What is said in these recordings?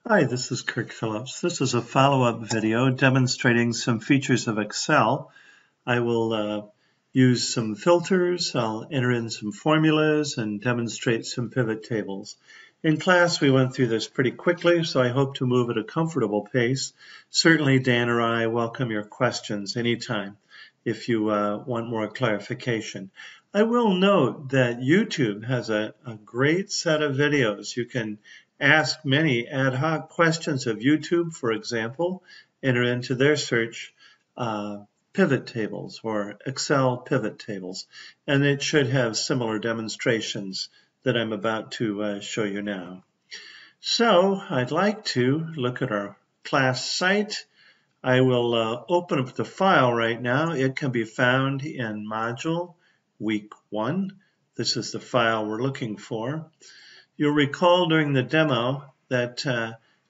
Hi, this is Kirk Phillips. This is a follow-up video demonstrating some features of Excel. I will use some filters, I'll enter in some formulas, and demonstrate some pivot tables. In class, we went through this pretty quickly, so I hope to move at a comfortable pace. Certainly, Dan or I welcome your questions anytime if you want more clarification. I will note that YouTube has a great set of videos. You can ask many ad hoc questions of YouTube, for example, enter into their search pivot tables or Excel pivot tables, and it should have similar demonstrations that I'm about to show you now. So I'd like to look at our class site. I will open up the file right now. It can be found in Module Week 1. This is the file we're looking for. You'll recall during the demo that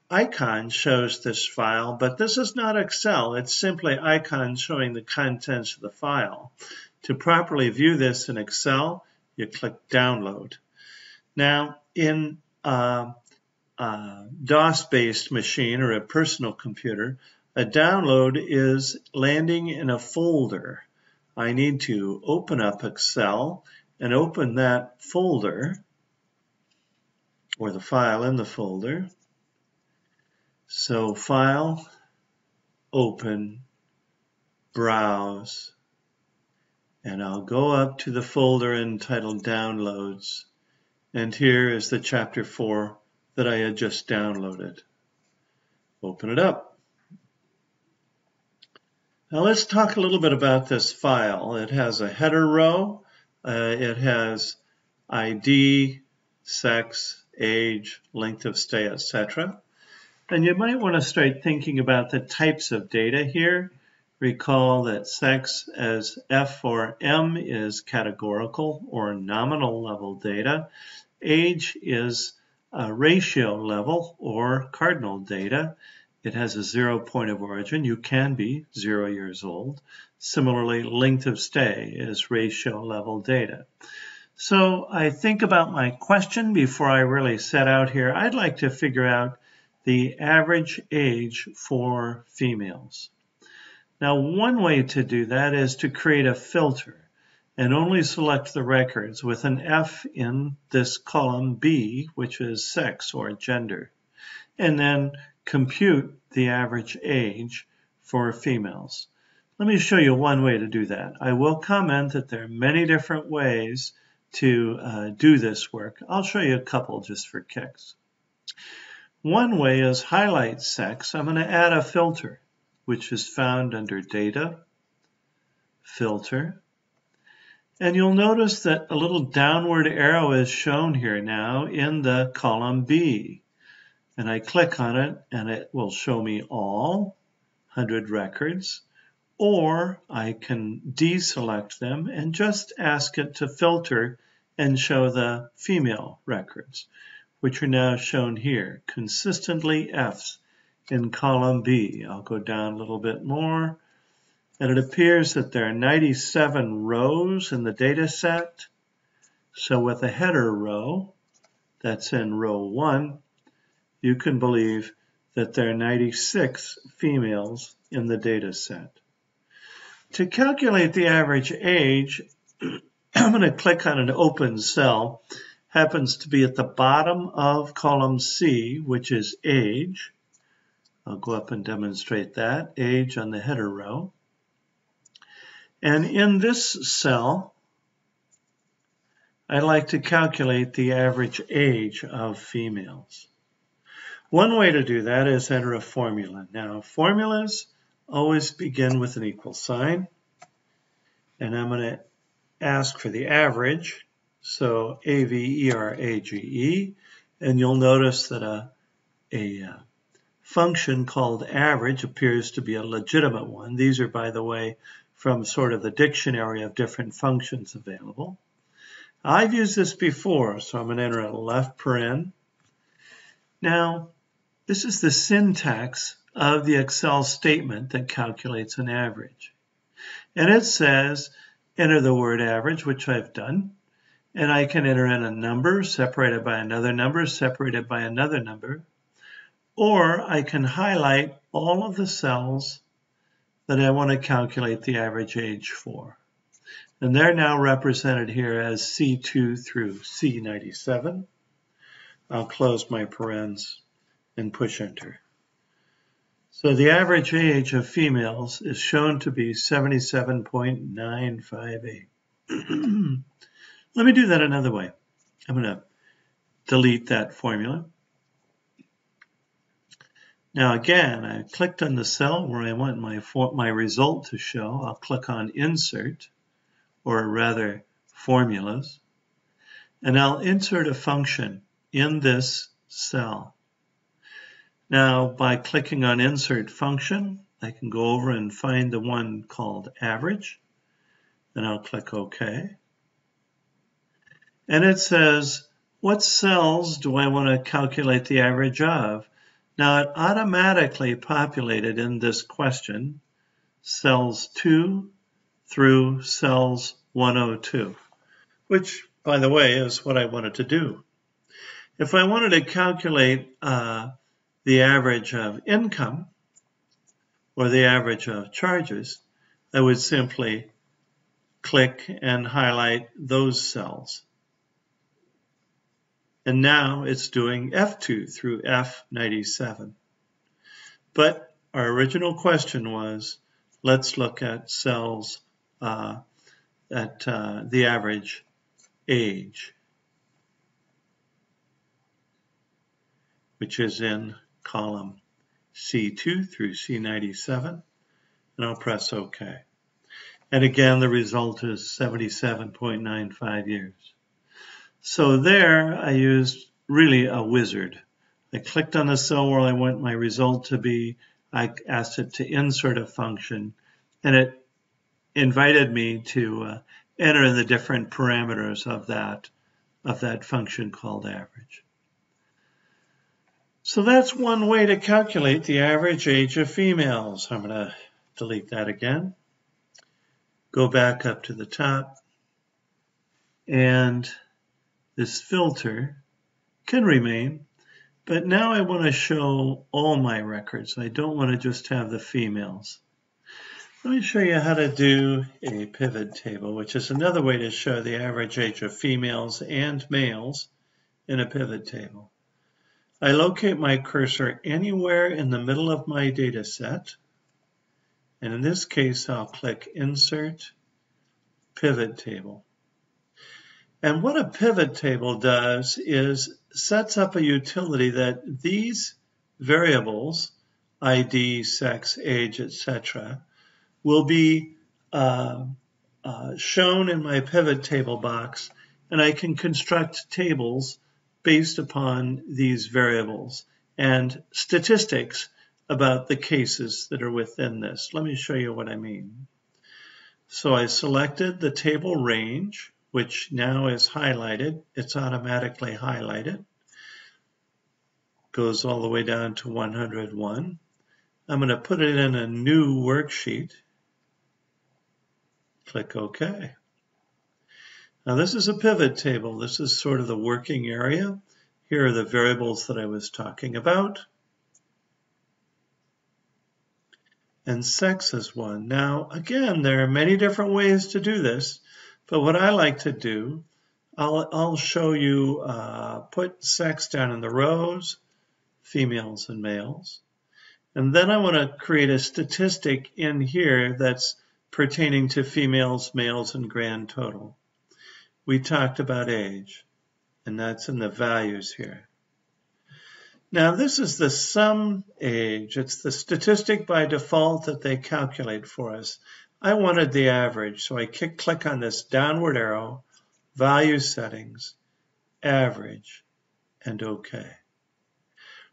icon shows this file, but this is not Excel. It's simply icon showing the contents of the file. To properly view this in Excel, you click Download. Now, in a DOS-based machine or a personal computer, a download is landing in a folder. I need to open up Excel and open that folder, or the file in the folder. So File, Open, Browse, and I'll go up to the folder entitled Downloads, and here is the Chapter 4 that I had just downloaded. Open it up. Now let's talk a little bit about this file. It has a header row, it has ID, sex, age, length of stay, etc. And you might want to start thinking about the types of data here. Recall that sex as F or M is categorical or nominal level data. Age is ratio level or cardinal data. It has a 0 point of origin. You can be 0 years old. Similarly, length of stay is ratio level data. So I think about my question before I really set out here. I'd like to figure out the average age for females. Now, one way to do that is to create a filter and only select the records with an F in this column B, which is sex or gender, and then compute the average age for females. Let me show you one way to do that. I will comment that there are many different ways to do this work. I'll show you a couple just for kicks. One way is highlight sex. I'm going to add a filter, which is found under Data, Filter. And you'll notice that a little downward arrow is shown here now in the column B. And I click on it, and it will show me all 100 records. Or I can deselect them and just ask it to filter and show the female records, which are now shown here, consistently Fs in column B. I'll go down a little bit more, and it appears that there are 97 rows in the data set. So with a header row, that's in row 1, you can believe that there are 96 females in the data set. To calculate the average age, I'm going to click on an open cell. Happens to be at the bottom of column C, which is age. I'll go up and demonstrate that, age on the header row. And in this cell, I'd like to calculate the average age of females. One way to do that is enter a formula. Now, formulas always begin with an equal sign, and I'm going to ask for the average, so AVERAGE, and you'll notice that a function called average appears to be a legitimate one. These are, by the way, from sort of the dictionary of different functions available. I've used this before, so I'm going to enter a left paren. Now, this is the syntax of the Excel statement that calculates an average. And it says, enter the word average, which I've done, and I can enter in a number separated by another number separated by another number, or I can highlight all of the cells that I want to calculate the average age for. And they're now represented here as C2 through C97. I'll close my parens and push enter. So the average age of females is shown to be 77.958. Let me do that another way. I'm going to delete that formula. Now again, I clicked on the cell where I want my result to show. I'll click on Insert, or rather Formulas, and I'll insert a function in this cell. Now, by clicking on Insert Function, I can go over and find the one called Average, and I'll click OK. And it says, what cells do I want to calculate the average of? Now, it automatically populated in this question cells 2 through cells 102, which, by the way, is what I wanted to do. If I wanted to calculate the average of income or the average of charges, I would simply click and highlight those cells. And now it's doing F2 through F97. But our original question was, let's look at cells at the average age, which is in column C2 through C97, and I'll press OK. And again, the result is 77.95 years. So there I used really a wizard. I clicked on the cell where I want my result to be. I asked it to insert a function, and it invited me to enter in the different parameters of that function called average. So that's one way to calculate the average age of females. I'm going to delete that again. Go back up to the top, and this filter can remain, but now I want to show all my records. I don't want to just have the females. Let me show you how to do a pivot table, which is another way to show the average age of females and males in a pivot table. I locate my cursor anywhere in the middle of my data set, and in this case I'll click Insert, Pivot Table. And what a pivot table does is sets up a utility that these variables, ID, sex, age, etc., will be shown in my pivot table box, and I can construct tables based upon these variables and statistics about the cases that are within this. Let me show you what I mean. So I selected the table range, which now is highlighted. It's automatically highlighted. Goes all the way down to 101. I'm going to put it in a new worksheet. Click OK. Now this is a pivot table. This is sort of the working area. Here are the variables that I was talking about. And sex is one. Now, again, there are many different ways to do this, but what I like to do, I'll show you, put sex down in the rows, females and males. And then I want to create a statistic in here that's pertaining to females, males, and grand total. We talked about age, and that's in the values here. Now this is the sum age. It's the statistic by default that they calculate for us. I wanted the average, so I click on this downward arrow, value settings, average, and OK.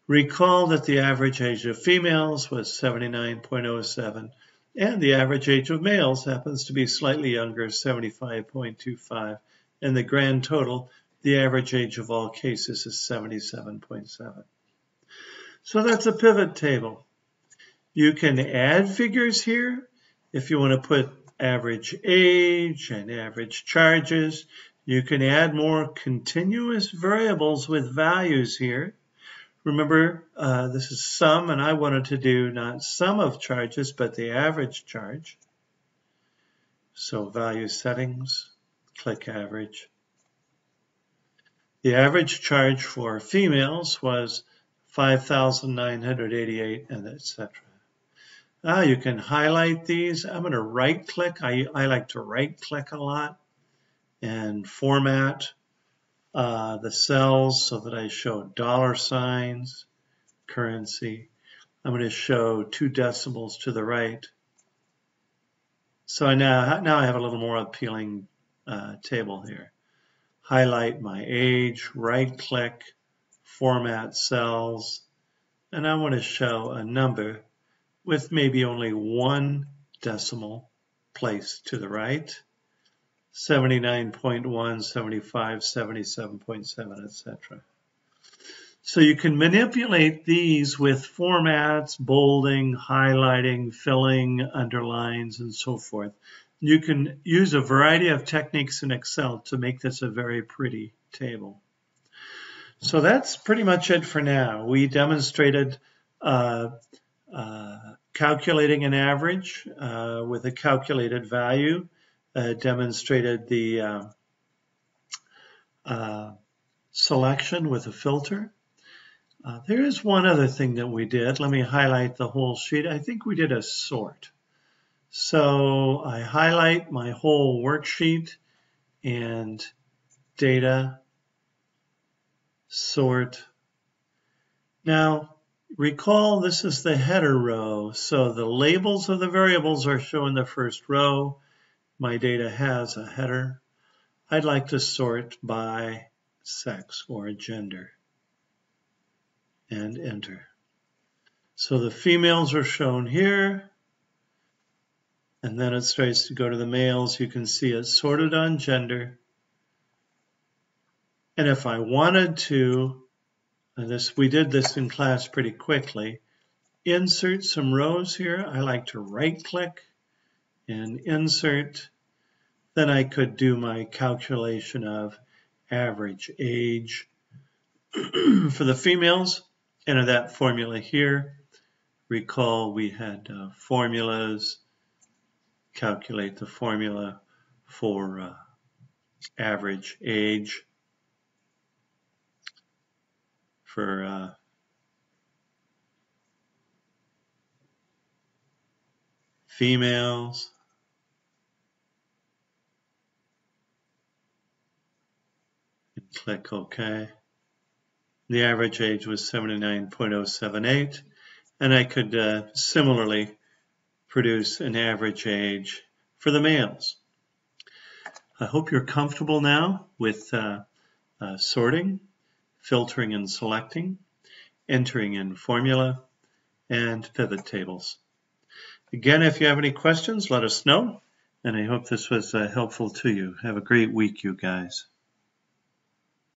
Recall that the average age of females was 79.07, and the average age of males happens to be slightly younger, 75.25, and the grand total, the average age of all cases, is 77.7. So that's a pivot table. You can add figures here if you want to put average age and average charges. You can add more continuous variables with values here. Remember, this is sum, and I wanted to do not sum of charges, but the average charge. So value settings, click average. The average charge for females was 5,988, and etc. Now you can highlight these. I'm going to right click. I like to right click a lot and format the cells so that I show dollar signs, currency. I'm going to show 2 decimals to the right. So now I have a little more appealing table here. Highlight my age, right click, format cells, and I want to show a number with maybe only 1 decimal placed to the right. 79.1, 75, 77.7, etc. So you can manipulate these with formats, bolding, highlighting, filling, underlines, and so forth. You can use a variety of techniques in Excel to make this a very pretty table. So that's pretty much it for now. We demonstrated calculating an average with a calculated value, demonstrated the selection with a filter. There is one other thing that we did. Let me highlight the whole sheet. I think we did a sort. So I highlight my whole worksheet and data, sort. Now, recall this is the header row. So the labels of the variables are shown in the first row. My data has a header. I'd like to sort by sex or gender. And enter. So the females are shown here, and then it starts to go to the males. You can see it's sorted on gender. And if I wanted to, we did this in class pretty quickly, insert some rows here. I like to right click and insert. Then I could do my calculation of average age for the females. Enter that formula here. Recall we had formulas. Calculate the formula for average age for females. And click OK. The average age was 79.078, and I could similarly produce an average age for the males. I hope you're comfortable now with sorting, filtering and selecting, entering in formula, and pivot tables. Again, if you have any questions, let us know, and I hope this was helpful to you. Have a great week, you guys.